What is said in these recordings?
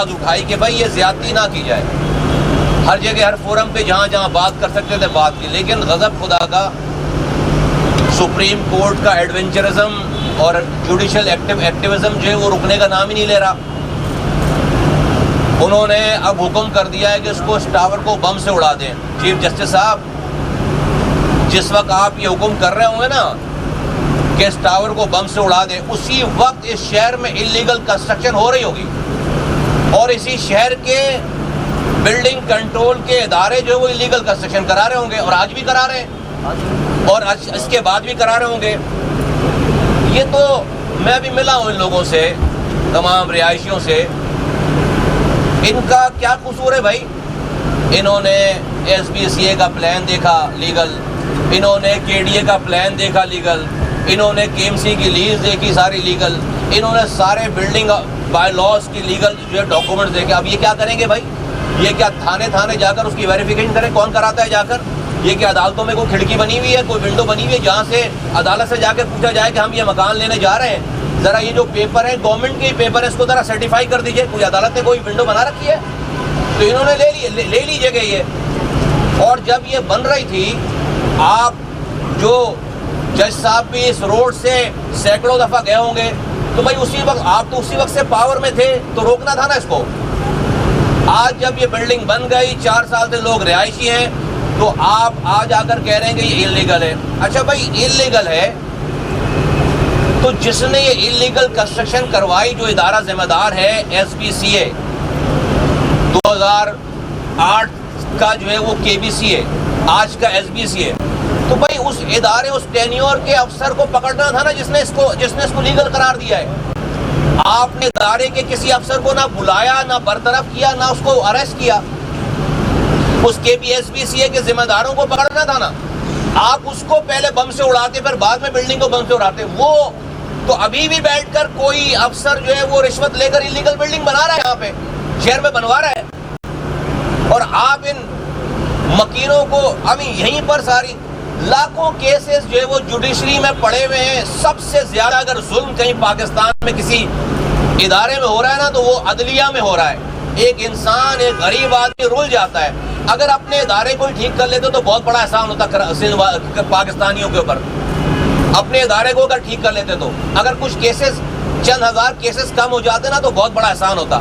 آواز اٹھائی کہ بھائی یہ زیادتی نہ کی جائے. ہر جگہ ہر فورم پہ جہاں جہاں بات کر سکتے تھے بات کی, لیکن غضب خدا کا سپریم کورٹ کا ایڈونچرزم اور جوڈیشل ایکٹیوزم جو ہے وہ رکنے کا نام ہی نہیں لے رہا. انہوں نے اب حکم کر دیا ہے کہ اس کو اس ٹاور کو بم سے اڑا دیں. چیف جسٹس صاحب, جس وقت آپ یہ حکم کر رہے ہوں گے نا کہ اس ٹاور کو بم سے اڑا دیں, اسی وقت اس شہر میں انلیگل کنسٹرکشن ہو رہی ہوگی, اور اسی شہر کے بلڈنگ کنٹرول کے ادارے جو ہے وہ انلیگل کنسٹرکشن کرا رہے ہوں گے, اور آج بھی کرا رہے ہیں اور اس کے بعد بھی کرا رہے ہوں گے. یہ تو میں بھی ملا ہوں ان لوگوں سے, تمام رہائشیوں سے. ان کا کیا قصور ہے بھائی؟ انہوں نے ایس بی سی اے کا پلان دیکھا لیگل, انہوں نے کے ڈی اے کا پلان دیکھا لیگل, انہوں نے کے ایم سی کی لیز دیکھی ساری لیگل, انہوں نے سارے بلڈنگ بائی لاز کی لیگل جو ہے ڈاکومنٹس دیکھے. اب یہ کیا کریں گے بھائی؟ یہ کیا تھانے جا کر اس کی ویریفیکیشن کریں؟ کون کراتا ہے جا کر؟ یہ کہ عدالتوں میں کوئی کھڑکی بنی ہوئی ہے, کوئی ونڈو بنی ہوئی ہے جہاں سے عدالت سے جا کے پوچھا جائے کہ ہم یہ مکان لینے جا رہے ہیں, ذرا یہ جو پیپر ہے گورنمنٹ کے پیپر ہے اس کو ذرا سرٹیفائی کر دیجئے. کوئی عدالت نے کوئی ونڈو بنا رکھی ہے؟ تو انہوں نے لے لیجیے گا یہ. اور جب یہ بن رہی تھی, آپ جو جج صاحب بھی اس روڈ سے سینکڑوں دفعہ گئے ہوں گے, تو بھائی اسی وقت آپ تو اسی وقت سے پاور میں تھے تو روکنا تھا نا اس کو. آج جب یہ بلڈنگ بن گئی, 4 سال سے لوگ رہائشی ہیں, تو آپ آج آ کر کہہ رہے ہیں کہ یہ انلیگل ہے. اچھا بھائی انلیگل ہے تو جس نے یہ انلیگل کنسٹرکشن کروائی, جو ادارہ ذمہ دار ہے ایس بی سی اے, 2008 کا جو ہے وہ کے بی سی ہے, آج کا ایس بی سی ہے, تو بھائی اس ادارے اس ٹینیور کے افسر کو پکڑنا تھا نا جس نے اس کو لیگل قرار دیا ہے. آپ نے ادارے کے کسی افسر کو نہ بلایا, نہ برطرف کیا, نہ اس کو اریسٹ کیا. اس کے بھی ایس بی سی اے کے ذمہ داروں کو پکڑنا تھا نا. آپ اس کو پہلے بم سے اڑاتے, پھر بعد میں بلڈنگ کو بم سے اڑاتے. وہ تو ابھی بھی بیٹھ کر کوئی افسر جو ہے وہ رشوت لے کر انلیگل بلڈنگ بنا رہا ہے, یہاں پہ شہر میں بنوا رہا ہے. اور آپ ان مکینوں کو ابھی یہیں پر ساری لاکھوں کیسز جو ہے وہ جوڈیشری میں پڑے ہوئے ہیں. سب سے زیادہ اگر ظلم کہیں پاکستان میں کسی ادارے میں ہو رہا ہے نا تو وہ عدلیہ میں ہو رہا ہے. ایک انسان, ایک غریب آدمی رول جاتا ہے. اگر اپنے ادارے کو ٹھیک کر لیتے تو بہت بڑا احسان ہوتا پاکستانیوں کے اوپر. اپنے ادارے کو اگر ٹھیک کر لیتے تو اگر کچھ کیسز, چند ہزار کیسز کم ہو جاتے نا تو بہت بڑا احسان ہوتا.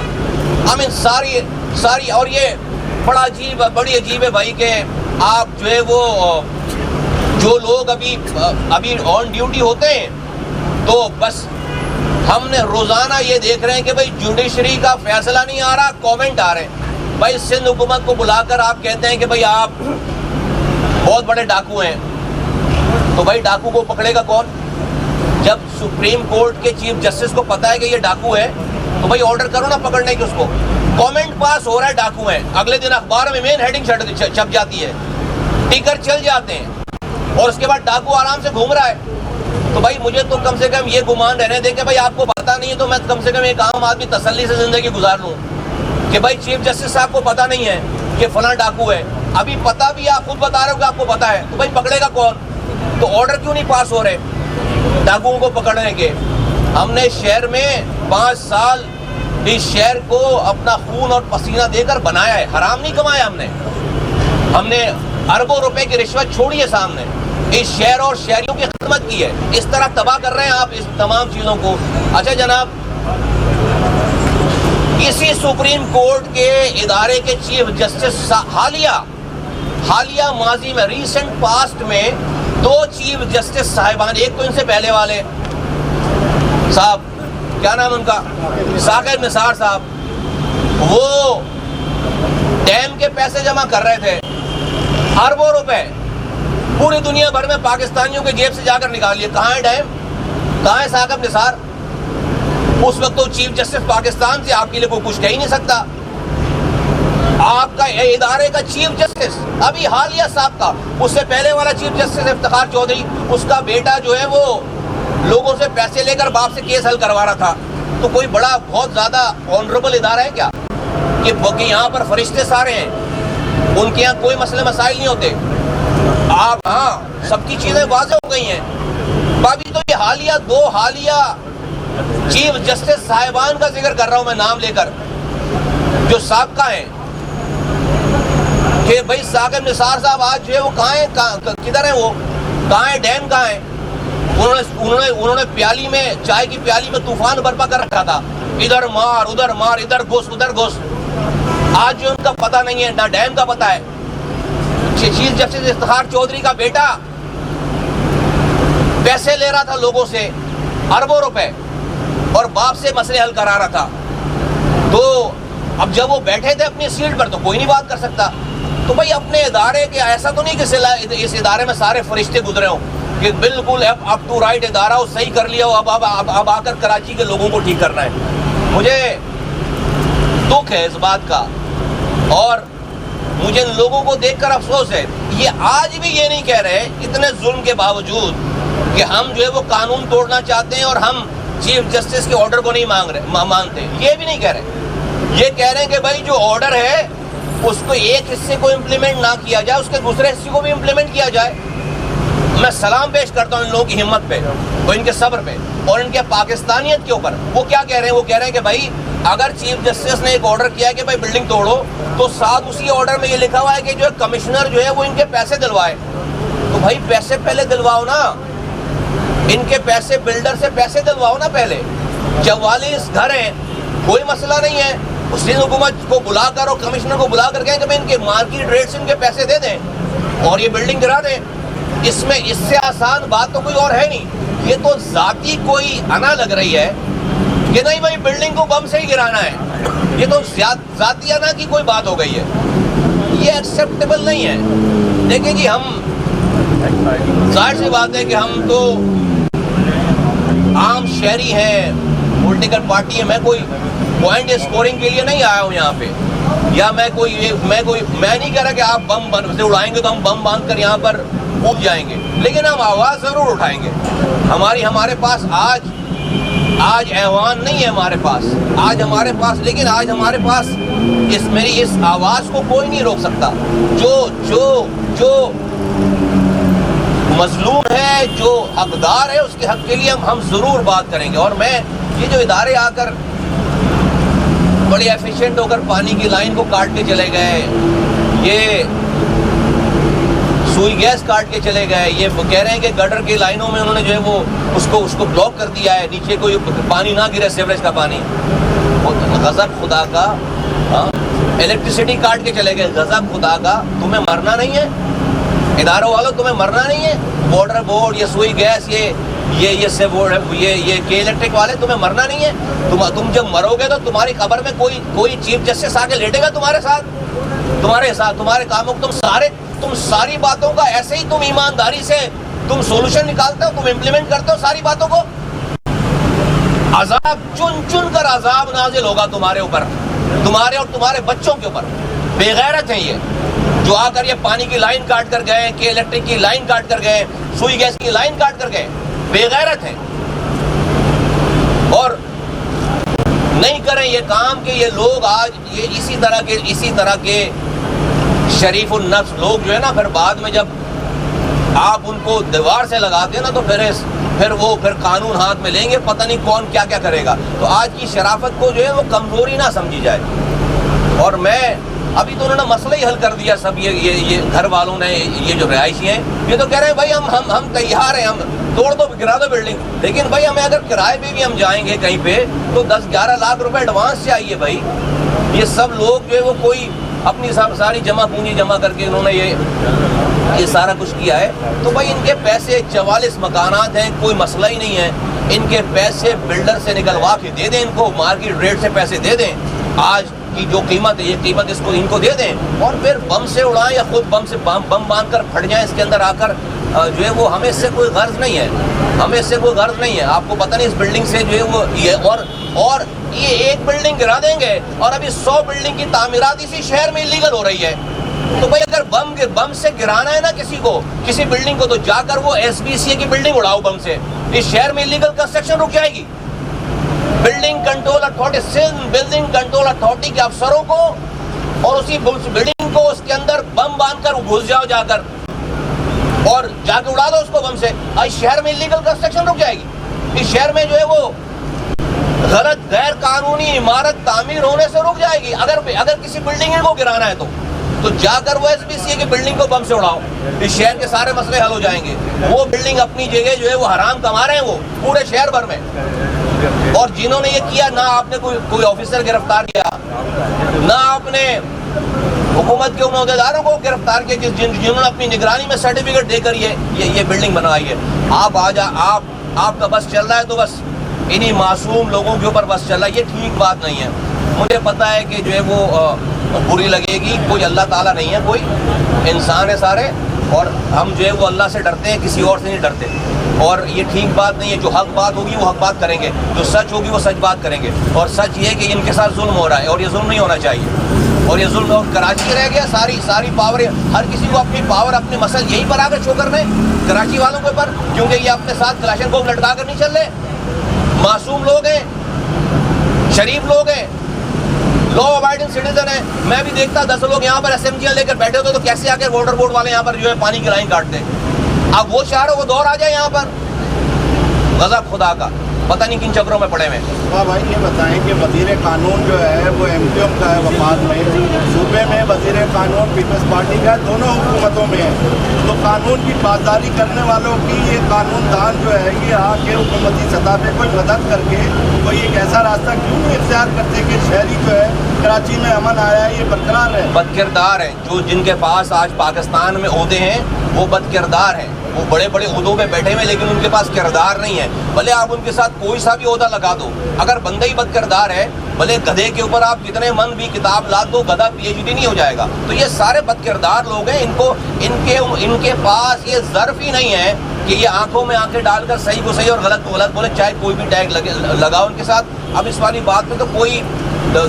ساری اور یہ بڑی عجیب ہے بھائی کہ آپ جو ہے وہ جو لوگ ابھی آن ڈیوٹی ہوتے ہیں تو بس ہم نے روزانہ یہ دیکھ رہے ہیں کہ بھائی جوڈیشری کا فیصلہ نہیں آ رہا, کامنٹ آ رہے ہیں. بھائی سندھ حکومت کو بلا کر آپ کہتے ہیں کہ بھائی آپ بہت بڑے ڈاکو ہیں, تو بھائی ڈاکو کو پکڑے گا کون؟ جب سپریم کورٹ کے چیف جسٹس کو پتا ہے کہ یہ ڈاکو ہے تو بھائی آرڈر کرو نا پکڑنے کی اس کو. کامنٹ پاس ہو رہا ہے ڈاکو ہیں, اگلے دن اخبار میں مین ہیڈنگ چھپ جاتی ہے, ٹکر چل جاتے ہیں, اور اس کے بعد ڈاکو آرام سے گھوم رہا ہے. تو بھائی مجھے تو کم سے کم یہ گمان رہنے دیں کہ بھائی آپ کو پتا نہیں ہے, تو میں کم سے کم ایک عام آدمی تسلی سے زندگی گزار لوں کہ بھائی چیف جسٹس صاحب کو پتا نہیں ہے کہ فلاں ڈاکو ہے. ابھی پتا بھی آپ خود بتا رہے ہو کہ آپ کو پتا ہے, تو بھائی پکڑے گا کون؟ تو آرڈر کیوں نہیں پاس ہو رہے ڈاکوؤں کو پکڑنے کے؟ ہم نے شہر میں 5 سال اس شہر کو اپنا خون اور پسینہ دے کر بنایا ہے, حرام نہیں کمایا ہم نے اربوں روپے کی رشوت چھوڑی ہے سامنے, اس شہر اور شہریوں کی خدمت کی ہے. اس طرح تباہ کر رہے ہیں آپ اس تمام چیزوں کو. اچھا جناب, اسی سپریم کورٹ کے ادارے کے چیف جسٹس حالیہ ماضی میں, ریسنٹ پاسٹ میں 2 چیف جسٹس صاحبان, ایک تو ان سے پہلے والے صاحب, کیا نام ان کا, ثاقب نثار صاحب, وہ ڈیم کے پیسے جمع کر رہے تھے, اربوں روپے پوری دنیا بھر میں پاکستانیوں کے جیب سے جا کر نکال لیے. کہاں ہے ڈیم, کہاں ہے ثاقب نثار؟ اس وقت تو چیف جسٹس پاکستان سے, آپ کے لیے کوئی کچھ کہہ ہی نہیں سکتا. آپ کا ادارے کا چیف جسٹس ابھی حالیہ صاحب کا, اس سے پہلے والا چیف جسٹس افتخار چودھری, اس کا بیٹا جو ہے وہ لوگوں سے پیسے لے کر باپ سے کیس حل کروا رہا تھا. تو کوئی بڑا بہت زیادہ آنریبل ادارہ ہے کیا کہ یہاں پر فرشتے سارے ہیں, ان کے یہاں کوئی مسئلے مسائل نہیں ہوتے؟ آپ ہاں سب کی چیزیں واضح ہو گئی ہیں. ابھی تو یہ 2 حالیہ چیف جسٹس صاحبان کا ذکر کر رہا ہوں میں نام لے کر, جو سابقہ ہیں کہ بھائی ثاقب نثار صاحب آج جو ہے وہ کہاں ہیں, کدھر ہیں, وہ کہاں ہیں, ڈیم کہاں ہیں. انہوں نے پیالی میں, چائے کی پیالی میں طوفان برپا کر رکھا تھا, ادھر مار ادھر مار, ادھر گھس ادھر گھس. آج جو ان کا پتہ نہیں ہے, نہ ڈیم کا پتہ ہے. چیف جسٹس افتخار چودھری کا بیٹا پیسے لے رہا تھا لوگوں سے, اربوں روپے, اور باپ سے مسئلے حل کرا رہا تھا. تو اب جب وہ بیٹھے تھے اپنی سیٹ پر تو کوئی نہیں بات کر سکتا. تو بھائی اپنے ادارے کے, ایسا تو نہیں کہ اس ادارے میں سارے فرشتے گزرے ہوں کہ بالکل اپ ٹو رائٹ ادارہ ہو, صحیح کر لیا ہو, اب آ کر کراچی کے لوگوں کو ٹھیک کرنا ہے. مجھے دکھ ہے اس بات کا, اور مجھے ان لوگوں کو دیکھ کر افسوس ہے. یہ آج بھی یہ نہیں کہہ رہے اتنے ظلم کے باوجود کہ ہم جو ہے وہ قانون توڑنا چاہتے ہیں اور ہم چیف جسٹس کے آرڈر کو نہیں مانتے. یہ بھی نہیں کہہ رہے. یہ کہہ رہے ہیں کہ بھائی جو آرڈر ہے اس کو ایک حصے کو امپلیمنٹ نہ کیا جائے, اس کے دوسرے حصے کو بھی امپلیمنٹ کیا جائے. میں سلام پیش کرتا ہوں ان لوگوں کی ہمت پہ اور ان کے صبر پہ اور ان کے پاکستانیت کے اوپر. وہ کیا کہہ رہے ہیں, وہ کہہ رہے ہیں کہ بھائی اگر چیف جسٹس نے ایک آرڈر کیا ہے کہ بھائی بلڈنگ توڑو, تو ساتھ اسی آرڈر میں یہ لکھا ہوا ہے کہ جو کمشنر جو ہے وہ ان کے پیسے دلوائے. تو بھائی پیسے پہلے دلواؤ نا, ان کے پیسے, بلڈر سے پیسے دلواؤ نا پہلے. 44 گھر ہیں, کوئی مسئلہ نہیں ہے, اس دن حکومت کو بلا کر اور کمشنر کو بلا کر کہیں کہ ان کے مارکیٹ ریٹ سے ان کے پیسے دے دیں اور یہ بلڈنگ گرا دیں. اس میں اس سے آسان بات تو کوئی اور ہے نہیں. یہ تو ذاتی کوئی انا لگ رہی ہے کہ نہیں بھائی بلڈنگ کو بم سے ہی گرانا ہے. یہ تو ذاتی انا کی کوئی بات ہو گئی ہے. یہ ایکسیپٹیبل نہیں ہے. دیکھیں جی, ہم ظاہر سی بات ہے کہ ہم تو عام شہری ہیں, پولیٹیکل پارٹی ہے. میں کوئی پوائنٹ اسکورنگ کے لیے نہیں آیا ہوں یہاں پہ, یا میں نہیں کہہ رہا کہ آپ بم سے اڑائیں گے تو ہم بم باندھ کر یہاں پر کود جائیں گے, لیکن ہم آواز ضرور اٹھائیں گے. ہمارے پاس آج ایوان نہیں ہے ہمارے پاس, ہمارے پاس میری اس آواز کو کوئی نہیں روک سکتا. جو مظلوم ہے, جو حقدار ہے, اس کے حق کے لیے ہم ضرور بات کریں گے. اور میں یہ جو ادارے آ کر بڑی ایفیشینٹ ہو کر پانی کی لائن کو کاٹ کے چلے گئے, یہ سوئی گیس کاٹ کے چلے گئے, یہ کہہ رہے ہیں کہ گٹر کی لائنوں میں انہوں نے جو ہے وہ اس کو بلاک کر دیا ہے, نیچے کوئی پانی نہ گرے, سیوریج کا پانی. غضب خدا کا. الیکٹریسٹی کاٹ کے چلے گئے, غضب خدا کا. تمہیں مرنا نہیں ہے اداروں والوں, تمہیں مرنا نہیں ہے. واٹر بورڈ, یہ سوئی گیس, یہ کے الیکٹرک والے, تمہیں مرنا نہیں ہے. تم جب مرو گے تو تمہاری قبر میں کوئی چیف جسٹس آ کے لیٹے گا تمہارے ساتھ, تمہارے کاموں کو تم ساری باتوں کا ایسے ہی تم ایمانداری سے تم سولوشن نکالتے ہو, تم امپلیمنٹ کرتے ہو ساری باتوں کو. عذاب چن کر عذاب نازل ہوگا تمہارے اوپر, تمہارے اور تمہارے بچوں کے اوپر. بے غیرت ہیں یہ جو آ کر یہ پانی کی لائن کاٹ کر گئے, کہ الیکٹرک کی لائن کاٹ کر گئے, سوئی گیس کی لائن کاٹ کر گئے. بے غیرت ہیں. اور نہیں کریں یہ کام کہ یہ لوگ آج یہ اسی طرح کے شریف النفس لوگ جو ہے نا, پھر بعد میں جب آپ ان کو دیوار سے لگاتے ہیں نا تو پھر قانون ہاتھ میں لیں گے, پتہ نہیں کون کیا کیا کرے گا. تو آج کی شرافت کو جو ہے وہ کمزوری نہ سمجھی جائے. اور میں ابھی تو انہوں نے مسئلہ ہی حل کر دیا سب. یہ گھر والوں نے, یہ جو رہائشی ہیں, یہ تو کہہ رہے ہیں بھائی ہم تیار ہیں, ہم توڑ دو, گرا دو بلڈنگ. لیکن بھائی ہمیں اگر کرائے پہ بھی ہم جائیں گے کہیں پہ تو 10-11 لاکھ روپے ایڈوانس چاہیے بھائی. یہ سب لوگ جو ہے وہ کوئی اپنی ساری پونجی جمع کر کے انہوں نے یہ سارا کچھ کیا ہے. تو بھائی ان کے پیسے 44 مکانات ہیں, کوئی مسئلہ ہی نہیں ہے. ان کے پیسے بلڈر سے نکلوا کے دے دیں, ان کو مارکیٹ ریٹ سے پیسے دے دیں. آج کی جو قیمت ہے یہ قیمت ان کو دے دیں, اور پھر بم سے اڑائیں یا خود بم باندھ کر پھٹ جائیں اس کے اندر آ کر. جو ہے وہ ہمیں اس سے کوئی غرض نہیں ہے, آپ کو پتہ نہیں اس بلڈنگ سے جو ہے وہ یہ اور یہ ایک بلڈنگ گرا دیں گے اور ابھی 100 بلڈنگ کی تعمیرات اسی شہر میں انلیگل ہو رہی ہے. تو بھائی اگر بم سے گرانا ہے نا کسی بلڈنگ کو, تو جا کر وہ SBCA کی بلڈنگ اڑاؤ بم سے. اس شہر میں انلیگل کنسٹرکشن رک جائے گی. Building control authority, Sindh building control authority کے افسروں کو اور اسی بلڈنگ کو اس کے اندر بم باندھ کر گھس جاؤ جا کر, اور جا کے اڑا دو اس کو بم سے. اس شہر میں انلیگل کنسٹرکشن رک جائے گی. اس شہر میں جو ہے وہ غلط غیر قانونی عمارت تعمیر ہونے سے رک جائے گی. اگر کسی بلڈنگ کو گرانا ہے تو جا کر وہ ایس پی سی اے کی بلڈنگ کو بم سے اڑاؤ, اس شہر کے سارے مسئلے حل ہو جائیں گے. وہ بلڈنگ اپنی جگہ جو ہے وہ حرام کما رہے ہیں وہ پورے شہر بھر میں, اور جنہوں نے یہ کیا نہ آپ نے کوئی آفیسر گرفتار کیا, نہ آپ نے حکومت کے ان عہدیداروں کو گرفتار کیا جنہوں نے اپنی نگرانی میں سرٹیفکیٹ دے کر یہ بلڈنگ بنوائی ہے. آپ کا بس چل رہا ہے تو بس انہی معصوم لوگوں کے اوپر بس چل رہا ہے. یہ ٹھیک بات نہیں ہے. مجھے پتہ ہے کہ جو ہے وہ بری لگے گی. کوئی اللہ تعالیٰ نہیں ہے, کوئی انسان ہے سارے, اور ہم جو ہے وہ اللہ سے ڈرتے ہیں, کسی اور سے نہیں ڈرتے. اور یہ ٹھیک بات نہیں ہے. جو حق بات ہوگی وہ حق بات کریں گے, جو سچ ہوگی وہ سچ بات کریں گے. اور سچ یہ ہے کہ ان کے ساتھ ظلم ہو رہا ہے, اور یہ ظلم نہیں ہونا چاہیے. اور یہ ظلم اور کراچی رہ گیا, ساری پاور, ہر کسی کو اپنی پاور, اپنے مسئلے یہیں پر آ کر شو کرنے کراچی والوں کے اوپر, کیونکہ یہ اپنے ساتھ کلاشن کو لٹکا کر نہیں چل رہے. معصوم لوگ ہیں, شریف لوگ ہیں, لا ابائڈنگ سٹیزن ہیں. میں بھی دیکھتا 10 لوگ یہاں پر SMG لے کر بیٹھے ہوتے تو کیسے آ کے واٹر بورڈ والے یہاں پر جو ہے پانی کی لائن کاٹتے. اب وہ شہر وہ دور آ جائے یہاں پر, غضب خدا کا پتہ نہیں کن چکروں میں پڑے ہوئے. ہاں بھائی یہ بتائیں کہ وزیر قانون جو ہے وہ MQM کا ہے وفاق میں, صوبے میں وزیر قانون پیپلز پارٹی کا ہے, دونوں حکومتوں میں ہے. تو قانون کی پاسداری کرنے والوں کی یہ قانون دان جو ہے یہ آ کے حکومتی سطح پہ کوئی مدد کر کے کوئی ایک ایسا راستہ کیوں نہیں اختیار کرتے کہ شہری جو ہے کراچی میں امن آیا ہے یہ برقرار ہے. بد کردار ہیں جن کے پاس آج پاکستان میں عہدے ہیں, وہ بد کردار ہیں. وہ بڑے بڑے عہدوں پہ بیٹھے ہوئے لیکن ان کے پاس کردار نہیں ہے. بھلے آپ ان کے ساتھ کوئی سا بھی عہدہ لگا دو, اگر بندہ ہی بد کردار ہے, بھلے گدھے کے اوپر آپ کتنے من بھی کتاب لاد دو, گدھا PhD نہیں ہو جائے گا. تو یہ سارے بد کردار لوگ ہیں. ان کے پاس یہ ظرف ہی نہیں ہے کہ یہ آنکھوں میں آنکھیں ڈال کر صحیح کو صحیح اور غلط کو غلط بولے, چاہے کوئی بھی ٹیگ لگاؤ ان کے ساتھ. اب اس والی بات پہ تو کوئی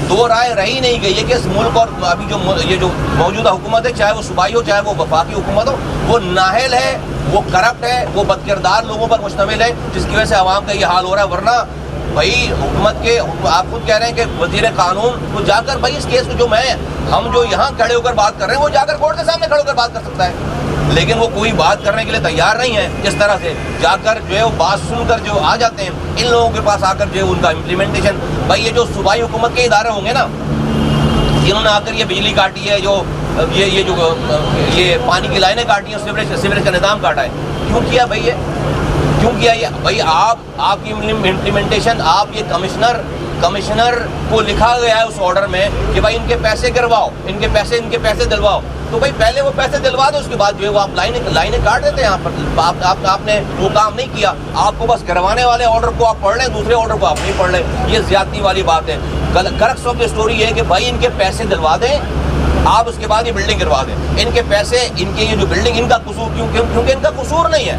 دو رائے رہی نہیں گئی ہے کہ اس ملک اور ابھی یہ جو موجودہ حکومت ہے, چاہے وہ صوبائی ہو چاہے وہ وفاقی حکومت ہو, وہ نااہل ہے, وہ کرپٹ ہے, وہ بد کردار لوگوں پر مشتمل ہے, جس کی وجہ سے عوام کا یہ حال ہو رہا ہے. ورنہ بھائی حکومت کے آپ خود کہہ رہے ہیں کہ وزیر قانون کو جا کر بھائی اس کیس کو ہم جو یہاں کھڑے ہو کر بات کر رہے ہیں وہ جا کر کورٹ کے سامنے کھڑے ہو کر بات کر سکتا ہے, لیکن وہ کوئی بات کرنے کے لیے تیار نہیں ہے. اس طرح سے جا کر جو ہے وہ بات سن کر جو آ جاتے ہیں, ان لوگوں کے پاس آ کر جو ہے ان کا امپلیمنٹیشن, بھائی یہ جو صوبائی حکومت کے ادارے ہوں گے نا جنہوں نے آ کر یہ بجلی کاٹی ہے, جو یہ پانی کی لائنیں کاٹی ہیں, سیوریج کا نظام کاٹا ہے, کیوں کیا بھائی یہ کیوں کیا یہ؟ بھائی آپ کی امپلیمنٹیشن, آپ یہ کمشنر کو لکھا گیا ہے اس آرڈر میں کہ بھائی ان کے پیسے کرواؤ, ان کے پیسے دلواؤ. تو بھائی پہلے وہ پیسے دلوا دو, اس کے بعد جو ہے وہ آپ لائنیں کاٹ دیتے ہیں. یہاں پر آپ نے وہ کام نہیں کیا, آپ کو بس کروانے والے آرڈر کو آپ پڑھ لیں, دوسرے آرڈر کو آپ نہیں پڑھ لیں. یہ زیادتی والی بات ہے. کرکس آف دی اسٹوری یہ ہے کہ بھائی ان کے پیسے دلوا دیں, آپ اس کے بعد یہ بلڈنگ کروا دیں. ان کے پیسے, ان کے یہ جو بلڈنگ, ان کا قصور کیونکہ ان کا قصور نہیں ہے.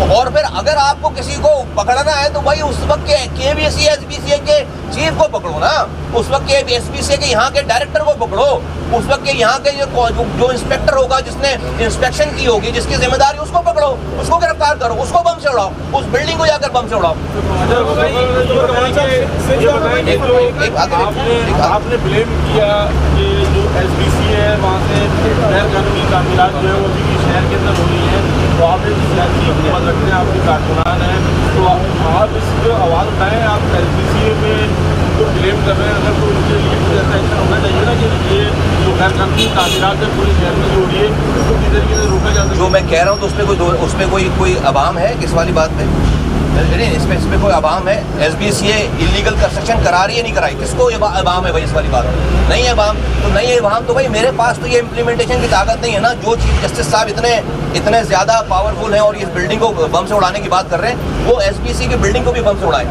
اور پھر اگر آپ کو کسی کو پکڑنا ہے تو بھائی اس وقت کے KBC SPCA کے چیف کو پکڑو نا, اس وقت کے SPCA کے یہاں کے ڈائریکٹر کو پکڑو, اس وقت کے یہاں کے جو انسپیکٹر ہوگا جس نے انسپیکشن کی ہوگی, جس کی ذمہ داری, اس کو پکڑو, اس کو گرفتار کرو, اس کو بم سے اڑاؤ, اس بلڈنگ کو جا کر بم سے اڑاؤ. آپ نے بلیم کیا کہ جو SPCA ہے وہاں سے غیر قانونی تعمیرات جو ہے وہ بھی شہر کے اندر ہو رہی ہیں, تو آپ نے سیاسی حکومت رکھتے ہیں, آپ کے کارکنان ہیں, تو آپ اس پہ آواز اٹھائیں. آپ SPCA میں کو بلیم کر رہے ہیں, اگر تو ان کے لیے کچھ ایسا ایکشن ہونا چاہیے نا کہ یہ جو غیر قانونی تعمیرات ہے پورے شہر میں جو ہو رہی ہے اس کو کسی طریقے سے روکا جا سکے. جو میں کہہ رہا ہوں تو اس میں کوئی عوام ہے کس والی بات پہ؟ نہیں, اس میں کوئی عوام ہے. SPCA انلیگل کنسٹرکشن کرا رہی ہے نہیں کرائی, کس کو عوام ہے بھائی اس والی بات؟ نہیں ہے عوام. تو نہیں ہے عوام تو بھائی میرے پاس تو یہ امپلیمنٹیشن کی طاقت نہیں ہے نا. جو چیف جسٹس صاحب اتنے زیادہ پاورفل ہیں اور اس بلڈنگ کو بم سے اڑانے کی بات کر رہے ہیں, وہ SPCA کی بلڈنگ کو بھی بم سے اڑائیں.